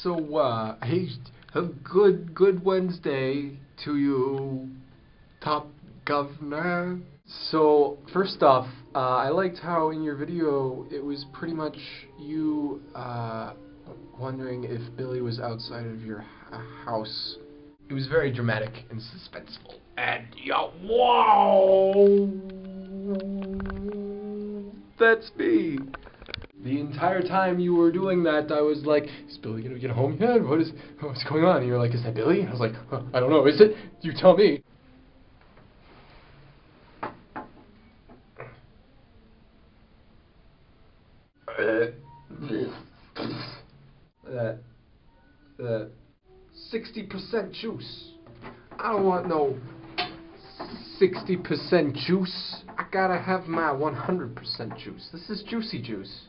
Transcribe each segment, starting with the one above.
Hey, a good Wednesday to you, top governor. So, first off, I liked how in your video it was pretty much you wondering if Billy was outside of your house. It was very dramatic and suspenseful. And whoa! That's me. The entire time you were doing that, I was like, is Billy gonna get home yet? What's going on? And you're like, is that Billy? And I was like, I don't know, is it? You tell me. That 60% juice. I don't want no 60% juice. I gotta have my 100% juice. This is juicy juice.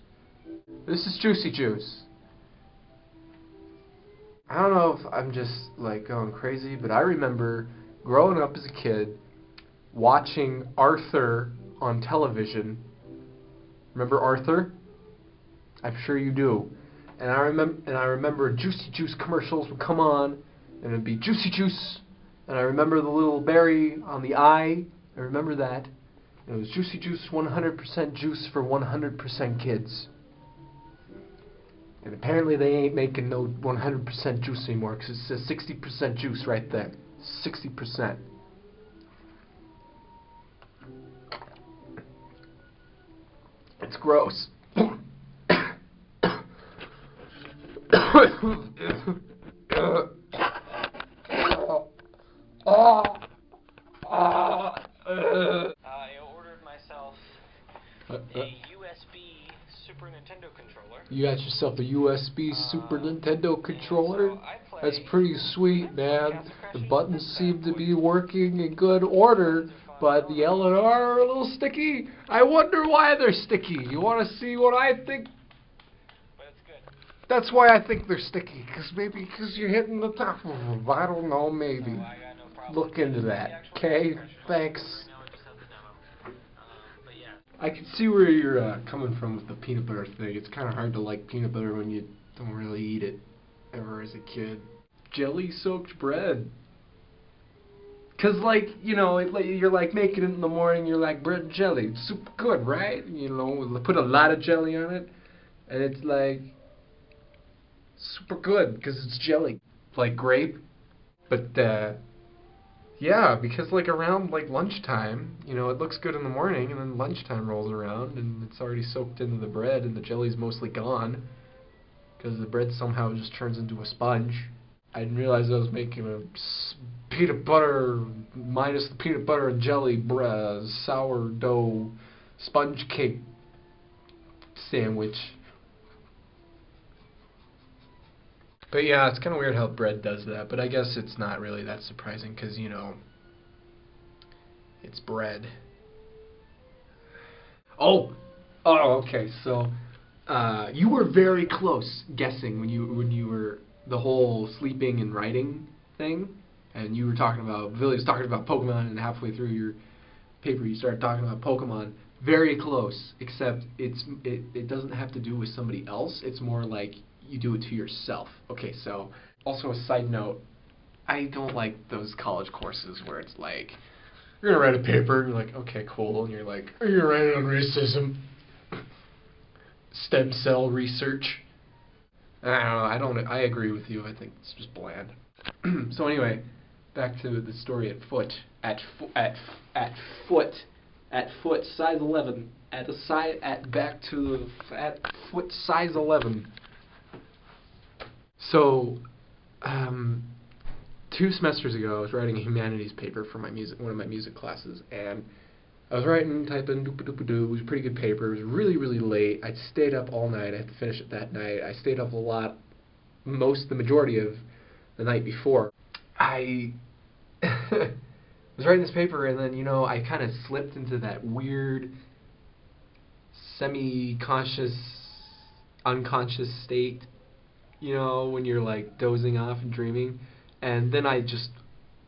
This is juicy juice. I don't know if I'm just like going crazy, but I remember growing up as a kid watching Arthur on television. Remember Arthur? I'm sure you do. And I remember Juicy Juice commercials would come on, and it'd be Juicy Juice. And I remember the little berry on the eye. I remember that. And it was Juicy Juice, 100% juice for 100% kids. And apparently they ain't making no 100% juice anymore, because it says 60% juice right there. 60%. It's gross. I ordered myself a USB Super Nintendo controller. You got yourself a USB Super Nintendo controller? So That's pretty sweet, man. The buttons seem to be working in good order, but the L and R are a little sticky. I wonder why they're sticky. You want to see what I think? But it's good. That's why I think they're sticky, because you're hitting the top of them. I don't know, maybe. So I got no problem. Look into that, okay? Thanks. I can see where you're coming from with the peanut butter thing. It's kind of hard to like peanut butter when you don't really eat it ever as a kid. Jelly-soaked bread. Because, like, you know, you're like making it in the morning, you're like, bread and jelly. It's super good, right? You know, put a lot of jelly on it, and it's like super good because it's jelly. Like grape. But, yeah, because like around like lunchtime, you know, it looks good in the morning, and then lunchtime rolls around, and it's already soaked into the bread, and the jelly's mostly gone, because the bread somehow just turns into a sponge. I didn't realize I was making a peanut butter minus the peanut butter and jelly sourdough sponge cake sandwich. But yeah, it's kind of weird how bread does that, but I guess it's not really that surprising because, you know, it's bread. Oh, okay, so you were very close guessing when you were the whole sleeping and writing thing, and you were talking about, Billy was talking about Pokemon, and halfway through your paper you started talking about Pokemon. Very close, except it doesn't have to do with somebody else, it's more like you do it to yourself. Okay, so also a side note, I don't like those college courses where it's like, you're gonna write a paper, and you're like, okay, cool, and you're like, are you writing on racism? Stem cell research? I don't know, I agree with you, I think it's just bland. So anyway, back to the story at foot, size 11, at foot size 11. So, 2 semesters ago, I was writing a humanities paper for one of my music classes, and I was typing, doop-a-doop-a-doo. It was a pretty good paper. It was really, really late. I stayed up all night. I had to finish it that night. I stayed up a lot, the majority of the night before. I was writing this paper, and then, you know, I kind of slipped into that weird, semi-conscious, unconscious state. You know, when you're like dozing off and dreaming, and then I just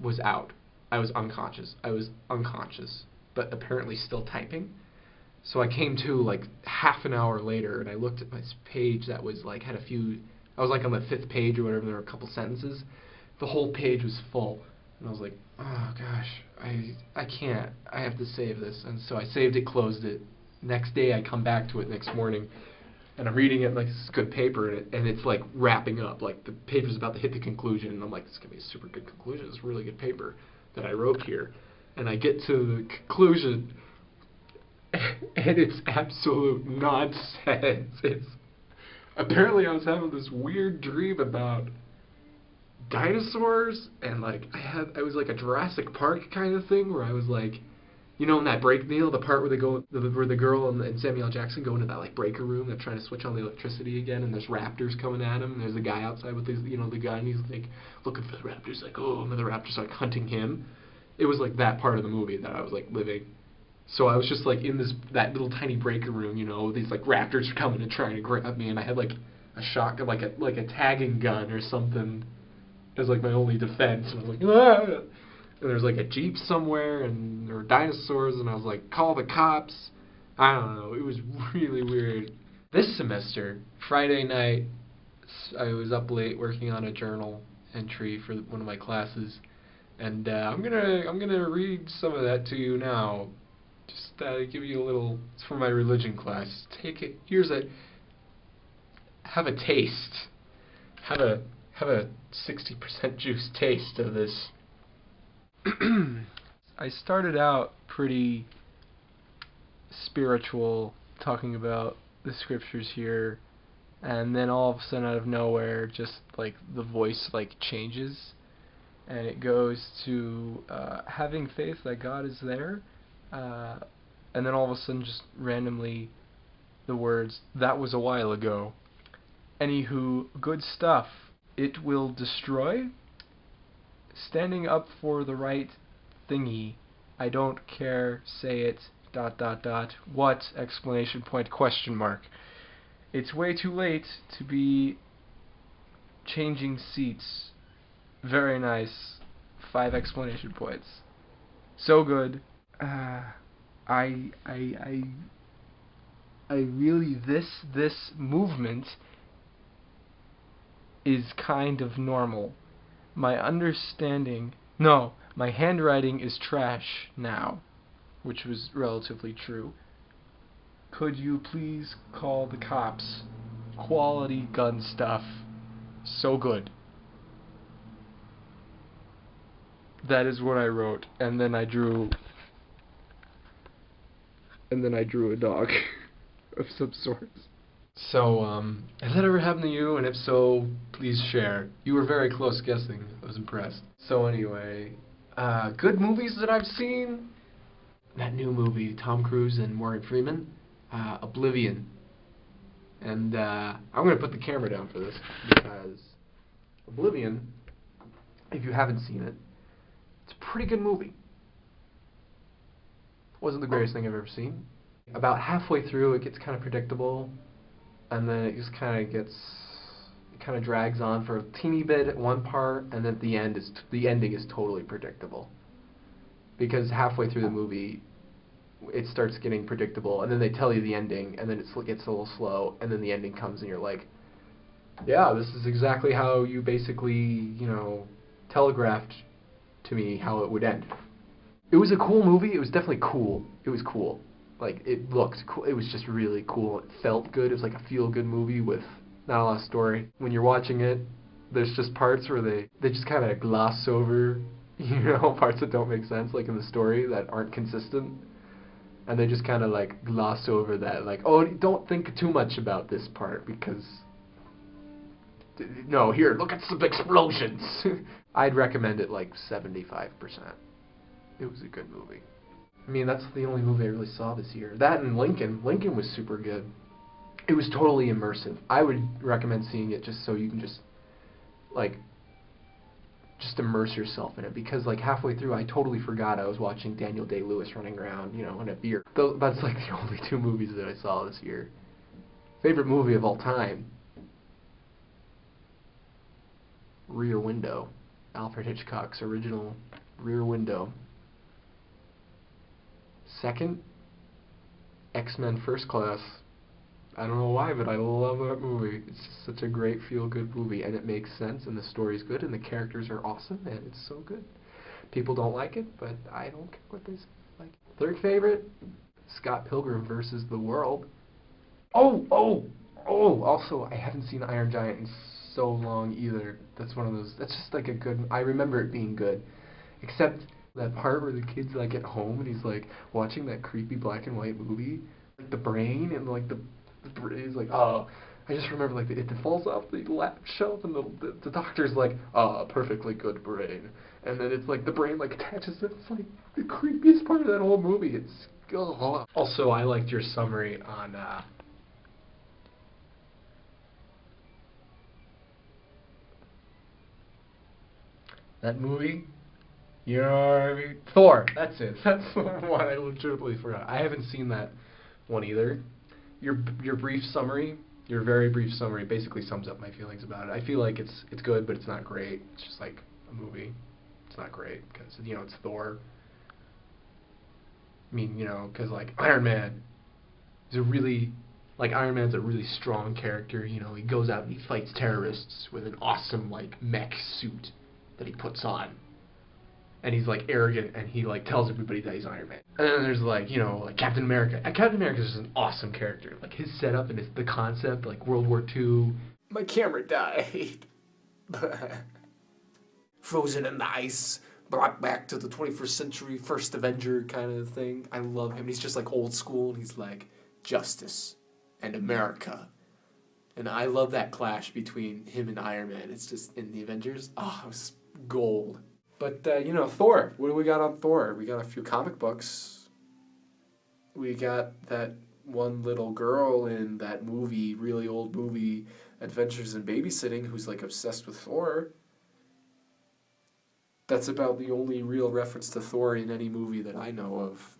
was out. I was unconscious, but apparently still typing. So I came to like half an hour later, and I looked at my page that was like had a few I was like on the 5th page or whatever. There were a couple sentences. The whole page was full, and I was like, oh gosh, I can't. I have to save this. And so I saved it, closed it. Next day I come back to it next morning, and I'm reading it like this is good paper, and it's like wrapping up. Like the paper's about to hit the conclusion, and I'm like, this is gonna be a super good conclusion. It's really good paper that I wrote here. And I get to the conclusion, and it's absolute nonsense. It's apparently I was having this weird dream about dinosaurs, and like I was like a Jurassic Park kind of thing where I was like, you know, in that break Neil, the part where where the girl and Samuel L. Jackson go into that like breaker room, they're trying to switch on the electricity again, and there's raptors coming at him, and there's a guy outside with his, you know, the gun, and he's like looking for the raptors, like, oh, and the raptors are like hunting him. It was like that part of the movie that I was like living. So I was just like in that little tiny breaker room, you know, these like raptors are coming and trying to grab me, and I had like a shotgun, like a tagging gun or something as like my only defense. And I was like, ah! And there's like a jeep somewhere, and there were dinosaurs, and I was like, call the cops. I don't know. It was really weird. This semester, Friday night, I was up late working on a journal entry for one of my classes, and I'm gonna read some of that to you now. Just give you a little. It's for my religion class. Take it. Have a taste. Have a 60% juice taste of this. I started out pretty spiritual, talking about the scriptures here, and then all of a sudden, out of nowhere, just like the voice like changes, and it goes to having faith that God is there, and then all of a sudden, just randomly, the words, "That was a while ago." Anywho, good stuff. It will destroy. Standing up for the right thingy. I don't care, say it, ... What, exclamation point, question mark. It's way too late to be changing seats. Very nice. 5 exclamation points. So good. I really, this movement is kind of normal. My handwriting is trash now, which was relatively true. Could you please call the cops? Quality gun stuff. So good. That is what I wrote, and then I drew a dog of some sorts. So, has that ever happened to you? And if so, please share. You were very close guessing. I was impressed. So anyway, good movies that I've seen. That new movie, Tom Cruise and Morgan Freeman, Oblivion. And I'm going to put the camera down for this, because Oblivion, if you haven't seen it, it's a pretty good movie. Wasn't the greatest thing I've ever seen. About halfway through, it gets kind of predictable. And then it just kind of drags on for a teeny bit at one part, and then the ending is totally predictable. Because halfway through the movie, it starts getting predictable, and then they tell you the ending, and then it gets a little slow, and then the ending comes, and you're like, yeah, this is exactly how you basically, you know, telegraphed to me how it would end. It was a cool movie. It was definitely cool. It was cool. Like, it looked cool. It was just really cool. It felt good. It was like a feel-good movie with not a lot of story. When you're watching it, there's just parts where they just kind of gloss over, you know, parts that don't make sense, like in the story, that aren't consistent. And they just kind of, like, gloss over that. Like, oh, don't think too much about this part, because... No, here, look at some explosions! I'd recommend it, like, 75%. It was a good movie. I mean, that's the only movie I really saw this year. That and Lincoln. Lincoln was super good. It was totally immersive. I would recommend seeing it just so you can just immerse yourself in it. Because, like, halfway through, I totally forgot I was watching Daniel Day-Lewis running around, you know, in a beer. That's, like, the only 2 movies that I saw this year. Favorite movie of all time? Rear Window. Alfred Hitchcock's original Rear Window. Second, X-Men First Class. I don't know why, but I love that movie. It's just such a great feel-good movie, and it makes sense, and the story's good, and the characters are awesome, and it's so good. People don't like it, but I don't care what they like. Third favorite, Scott Pilgrim versus the World. Also, I haven't seen Iron Giant in so long either. That's one of those, that's just like a good, I remember it being good. Except that part where the kid's like at home and he's like watching that creepy black and white movie, like the brain and like the he's like, oh, I just remember like it falls off the lap shelf and the doctor's like, oh, perfectly good brain, and then it's like the brain like attaches. It's like the creepiest part of that whole movie. It's also, I liked your summary on that movie. You know what I mean? Thor. That's it. That's the one I legitimately forgot. I haven't seen that one either. Your brief summary, your very brief summary, basically sums up my feelings about it. I feel like it's good, but it's not great. It's just like a movie. It's not great because it's Thor. I mean, because like Iron Man is Iron Man's a really strong character. He goes out and he fights terrorists with an awesome like mech suit that he puts on. And he's like arrogant, and he like tells everybody that he's Iron Man. And then there's like Captain America. And Captain America is just an awesome character. Like his setup and the concept, like World War II. My camera died. Frozen in the ice, brought back to the 21st century, first Avenger kind of thing. I love him. He's just like old school, and he's like justice and America. And I love that clash between him and Iron Man. It's just in the Avengers. Oh, it was gold. But, Thor. What do we got on Thor? We got a few comic books. We got that one little girl in that movie, really old movie, Adventures in Babysitting, who's, like, obsessed with Thor. That's about the only real reference to Thor in any movie that I know of.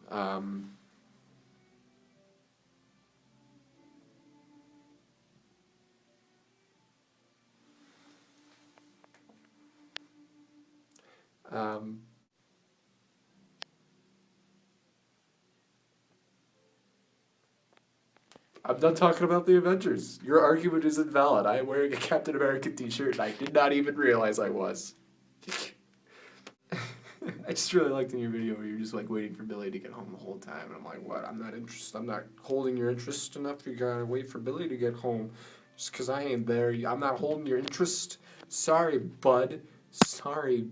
I'm not talking about the Avengers. Your argument is invalid. I am wearing a Captain America t-shirt, and I did not even realize I was. I just really liked in your video where you're just like waiting for Billy to get home the whole time, and I'm like, what? I'm not interested. I'm not holding your interest enough. You gotta wait for Billy to get home, just 'cause I ain't there. I'm not holding your interest. Sorry, bud. Sorry,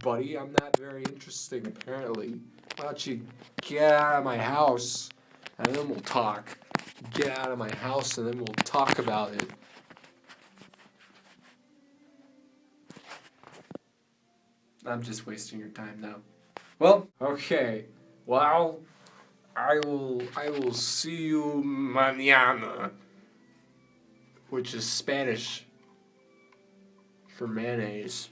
buddy. I'm not very interesting, apparently. Why don't you get out of my house, and then we'll talk. Get out of my house, and then we'll talk about it. I'm just wasting your time now. Well, okay. Well, I will see you mañana, which is Spanish for mayonnaise.